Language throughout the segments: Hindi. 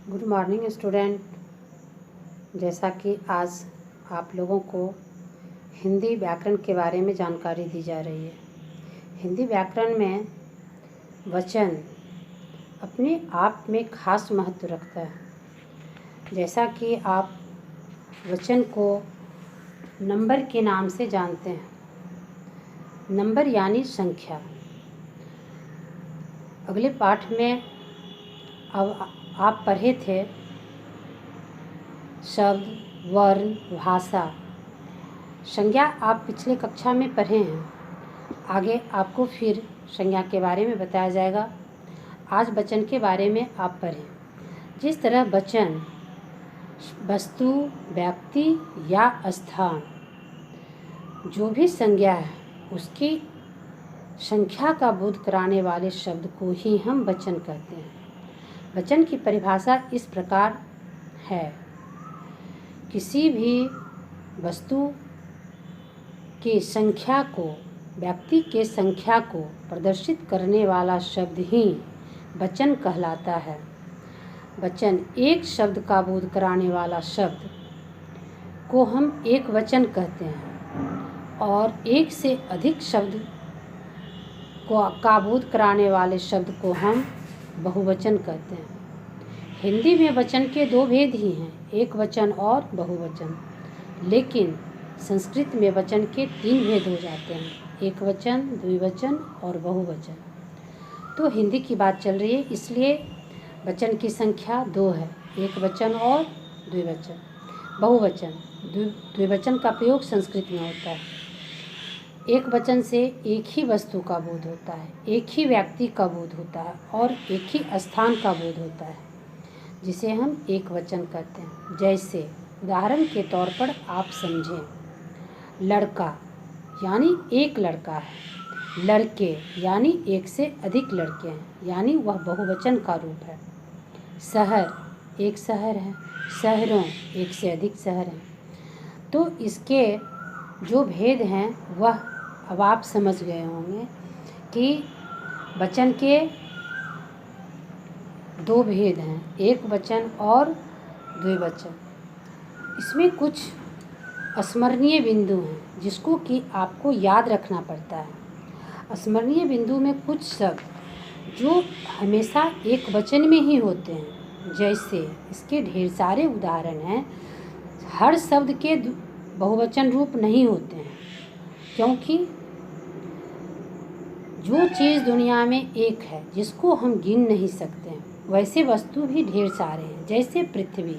Good morning student. जैसा कि आज आप लोगों को हिंदी व्याकरण के बारे में जानकारी दी जा रही है। हिंदी व्याकरण में वचन अपने आप में खास महत्व रखता है। जैसा कि आप वचन को नंबर के नाम से जानते हैं। नंबर यानी संख्या। अगले पाठ में अब आप पढ़े थे शब्द, वर्ण, भाषा, संज्ञा आप पिछले कक्षा में पढ़े हैं। आगे आपको फिर संज्ञा के बारे में बताया जाएगा। आज वचन के बारे में आप पढ़ें। जिस तरह वचन वस्तु, व्यक्ति या स्थान जो भी संज्ञा है उसकी संख्या का बोध कराने वाले शब्द को ही हम वचन कहते हैं। वचन की परिभाषा इस प्रकार है: किसी भी वस्तु की संख्या को, व्यक्ति के संख्या को प्रदर्शित करने वाला शब्द ही वचन कहलाता है। वचन एक शब्द का बोध कराने वाला शब्द को हम एक वचन कहते हैं और एक से अधिक शब्द का बोध कराने वाले शब्द को हम बहुवचन कहते हैं। हिंदी में वचन के दो भेद ही हैं, एक वचन और बहुवचन। लेकिन संस्कृत में वचन के तीन भेद हो जाते हैं, एक वचन, द्विवचन और बहुवचन। तो हिंदी की बात चल रही है, इसलिए वचन की संख्या दो है, एक वचन और द्विवचन। बहुवचन, द्विवचन का प्रयोग संस्कृत में होता है। एक वचन से एक ही वस्तु का बोध होता है, एक ही व्यक्ति का बोध होता है और एक ही स्थान का बोध होता है, जिसे हम एक वचन कहते हैं। जैसे उदाहरण के तौर पर आप समझें, लड़का यानी एक लड़का है, लड़के यानी एक से अधिक लड़के हैं, यानी वह बहुवचन का रूप है। शहर एक शहर है, शहरों एक से अधिक शहर हैं। तो इसके जो भेद हैं वह अब आप समझ गए होंगे कि वचन के दो भेद हैं, एक वचन और द्विवचन। इसमें कुछ स्मरणीय बिंदु हैं जिसको कि आपको याद रखना पड़ता है। स्मरणीय बिंदु में कुछ शब्द जो हमेशा एक वचन में ही होते हैं, जैसे इसके ढेर सारे उदाहरण हैं। हर शब्द के बहुवचन रूप नहीं होते हैं, क्योंकि जो चीज़ दुनिया में एक है जिसको हम गिन नहीं सकते हैं, वैसे वस्तु भी ढेर सारे हैं। जैसे पृथ्वी,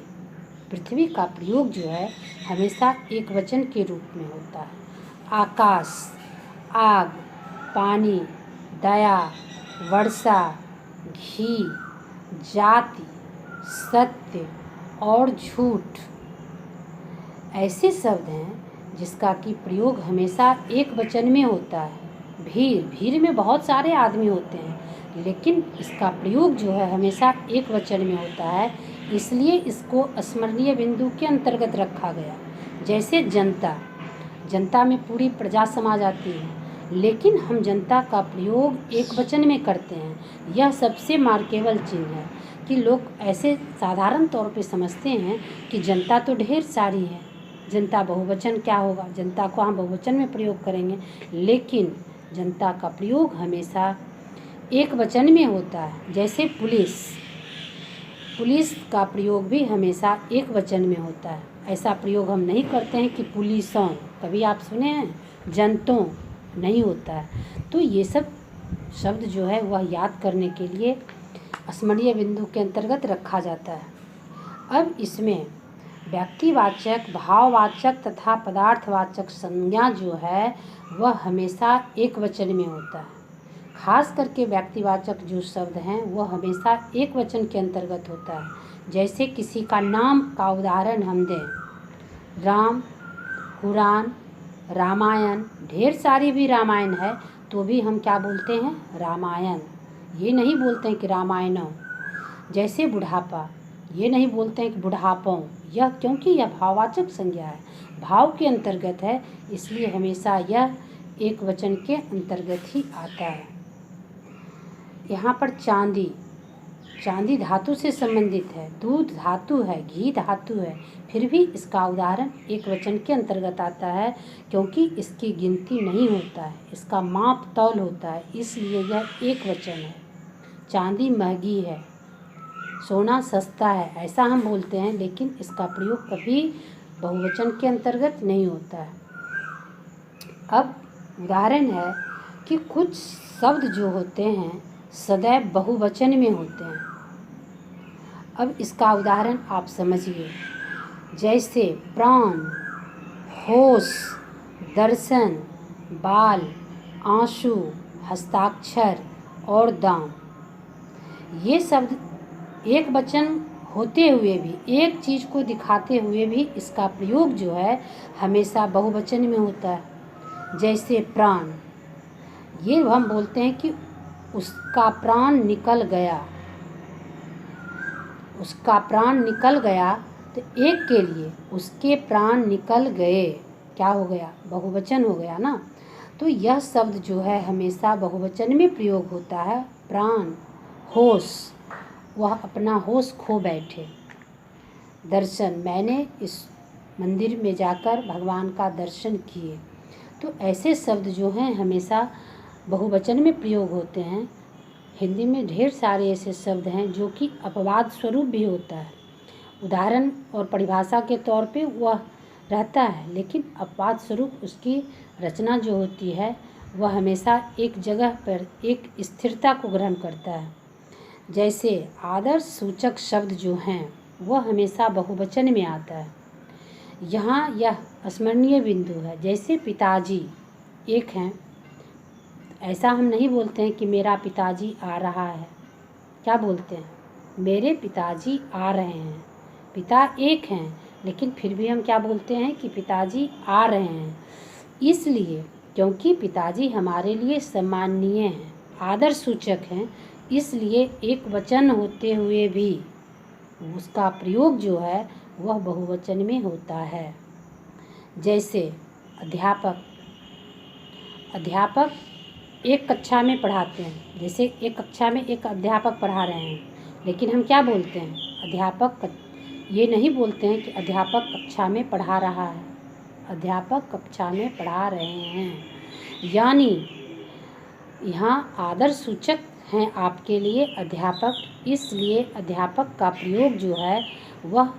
पृथ्वी का प्रयोग जो है हमेशा एक वचन के रूप में होता है। आकाश, आग, पानी, दया, वर्षा, घी, जाति, सत्य और झूठ ऐसे शब्द हैं जिसका कि प्रयोग हमेशा एक वचन में होता है। भीड़ में बहुत सारे आदमी होते हैं, लेकिन इसका प्रयोग जो है हमेशा एक वचन में होता है, इसलिए इसको स्मरणीय बिंदु के अंतर्गत रखा गया। जैसे जनता, जनता में पूरी प्रजा समा जाती है, लेकिन हम जनता का प्रयोग एक वचन में करते हैं। यह सबसे मार्केबल चिन्ह है कि लोग ऐसे साधारण तौर पे समझते हैं कि जनता तो ढेर सारी है, जनता बहुवचन क्या होगा, जनता को हम बहुवचन में प्रयोग करेंगे, लेकिन जनता का प्रयोग हमेशा एक वचन में होता है। जैसे पुलिस, पुलिस का प्रयोग भी हमेशा एक वचन में होता है। ऐसा प्रयोग हम नहीं करते हैं कि पुलिसों, कभी आप सुने हैं, जनतों नहीं होता है। तो ये सब शब्द जो है वह याद करने के लिए स्मरणीय बिंदु के अंतर्गत रखा जाता है। अब इसमें व्यक्तिवाचक, भाववाचक तथा पदार्थवाचक संज्ञा जो है वह हमेशा एक वचन में होता है। खास करके व्यक्तिवाचक जो शब्द हैं वह हमेशा एक वचन के अंतर्गत होता है। जैसे किसी का नाम का उदाहरण हम दें, राम, कुरान, रामायण, ढेर सारी भी रामायण है तो भी हम क्या बोलते हैं, रामायण। ये नहीं बोलते हैं कि रामायणों। जैसे बुढ़ापा, ये नहीं बोलते हैं कि बुढ़ापों, यह क्योंकि यह भाववाचक संज्ञा है, भाव के अंतर्गत है, इसलिए हमेशा यह एक वचन के अंतर्गत ही आता है। यहाँ पर चांदी, चांदी धातु से संबंधित है, दूध धातु है, घी धातु है, फिर भी इसका उदाहरण एक वचन के अंतर्गत आता है क्योंकि इसकी गिनती नहीं होता है, इसका माप तौल होता है, इसलिए यह एक वचन है। चांदी महंगी है, सोना सस्ता है, ऐसा हम बोलते हैं, लेकिन इसका प्रयोग कभी बहुवचन के अंतर्गत नहीं होता है। अब उदाहरण है कि कुछ शब्द जो होते हैं सदैव बहुवचन में होते हैं। अब इसका उदाहरण आप समझिए, जैसे प्राण, होश, दर्शन, बाल, आंसू, हस्ताक्षर और दाम। ये शब्द एक वचन होते हुए भी, एक चीज़ को दिखाते हुए भी इसका प्रयोग जो है हमेशा बहुवचन में होता है। जैसे प्राण, ये हम बोलते हैं कि उसका प्राण निकल गया, उसका प्राण निकल गया, तो एक के लिए उसके प्राण निकल गए, क्या हो गया, बहुवचन हो गया ना। तो यह शब्द जो है हमेशा बहुवचन में प्रयोग होता है। प्राण, होश, वह अपना होश खो बैठे। दर्शन, मैंने इस मंदिर में जाकर भगवान का दर्शन किए। तो ऐसे शब्द जो हैं हमेशा बहुवचन में प्रयोग होते हैं। हिंदी में ढेर सारे ऐसे शब्द हैं जो कि अपवाद स्वरूप भी होता है। उदाहरण और परिभाषा के तौर पे वह रहता है, लेकिन अपवाद स्वरूप उसकी रचना जो होती है वह हमेशा एक जगह पर एक स्थिरता को ग्रहण करता है। जैसे आदर्श सूचक शब्द जो हैं वह हमेशा बहुवचन में आता है। यहाँ यह स्मरणीय बिंदु है। जैसे पिताजी एक हैं, ऐसा हम नहीं बोलते हैं कि मेरा पिताजी आ रहा है, क्या बोलते हैं, मेरे पिताजी आ रहे हैं। पिता एक हैं, लेकिन फिर भी हम क्या बोलते हैं कि पिताजी आ रहे हैं, इसलिए क्योंकि पिताजी हमारे लिए सम्माननीय हैं, आदर सूचक हैं, इसलिए एक वचन होते हुए भी उसका प्रयोग जो है वह बहुवचन में होता है। जैसे अध्यापक, अध्यापक एक कक्षा में पढ़ाते हैं। जैसे एक कक्षा में एक अध्यापक पढ़ा रहे हैं, लेकिन हम क्या बोलते हैं, अध्यापक, ये नहीं बोलते हैं कि अध्यापक कक्षा में पढ़ा रहा है, अध्यापक कक्षा में पढ़ा रहे हैं। यानी यहाँ आदर सूचक हैं आपके लिए अध्यापक, इसलिए अध्यापक का प्रयोग जो है वह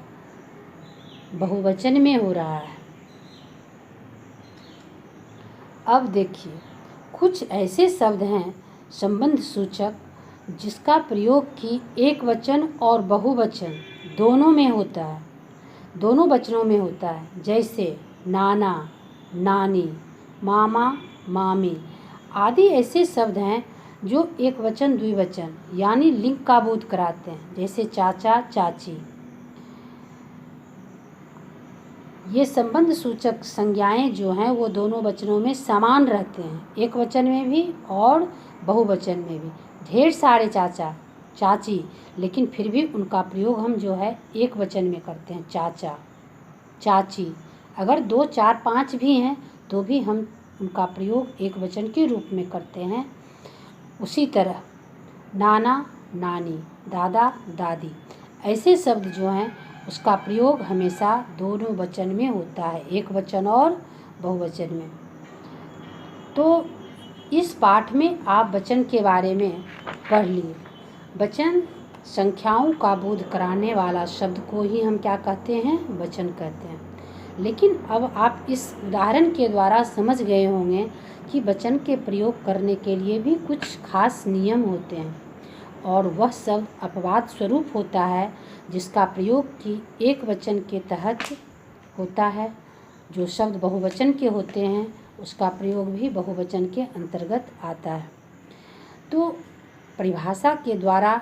बहुवचन में हो रहा है। अब देखिए, कुछ ऐसे शब्द हैं संबंध सूचक जिसका प्रयोग कि एक वचन और बहुवचन दोनों में होता है, दोनों वचनों में होता है। जैसे नाना, नानी, मामा, मामी आदि ऐसे शब्द हैं जो एक वचन द्विवचन यानी लिंग का बोध कराते हैं। जैसे चाचा, चाची। ये संबंध सूचक संज्ञाएं जो हैं वो दोनों वचनों में समान रहते हैं, एक वचन में भी और बहुवचन में भी। ढेर सारे चाचा, चाची, लेकिन फिर भी उनका प्रयोग हम जो है एक वचन में करते हैं, चाचा, चाची। अगर 2, 4, 5 भी हैं तो भी हम उनका प्रयोग एक वचन के रूप में करते हैं। उसी तरह नाना, नानी, दादा, दादी, ऐसे शब्द जो हैं उसका प्रयोग हमेशा दोनों वचन में होता है, एक वचन और बहुवचन में। तो इस पाठ में आप वचन के बारे में पढ़ लिए। वचन संख्याओं का बोध कराने वाला शब्द को ही हम क्या कहते हैं, वचन कहते हैं। लेकिन अब आप इस उदाहरण के द्वारा समझ गए होंगे कि वचन के प्रयोग करने के लिए भी कुछ खास नियम होते हैं, और वह शब्द अपवाद स्वरूप होता है जिसका प्रयोग कि एक वचन के तहत होता है। जो शब्द बहुवचन के होते हैं उसका प्रयोग भी बहुवचन के अंतर्गत आता है। तो परिभाषा के द्वारा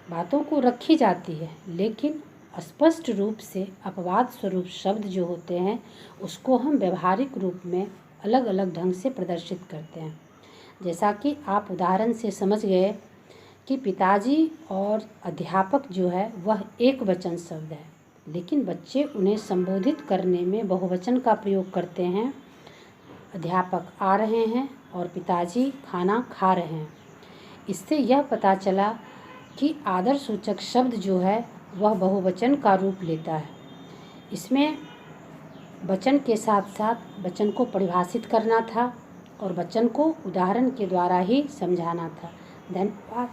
बातों को रखी जाती है, लेकिन स्पष्ट रूप से अपवाद स्वरूप शब्द जो होते हैं उसको हम व्यवहारिक रूप में अलग अलग ढंग से प्रदर्शित करते हैं। जैसा कि आप उदाहरण से समझ गए कि पिताजी और अध्यापक जो है वह एक वचन शब्द है, लेकिन बच्चे उन्हें संबोधित करने में बहुवचन का प्रयोग करते हैं। अध्यापक आ रहे हैं और पिताजी खाना खा रहे हैं। इससे यह पता चला कि आदर सूचक शब्द जो है वह बहुवचन का रूप लेता है। इसमें वचन के साथ साथ वचन को परिभाषित करना था और वचन को उदाहरण के द्वारा ही समझाना था। धन्यवाद।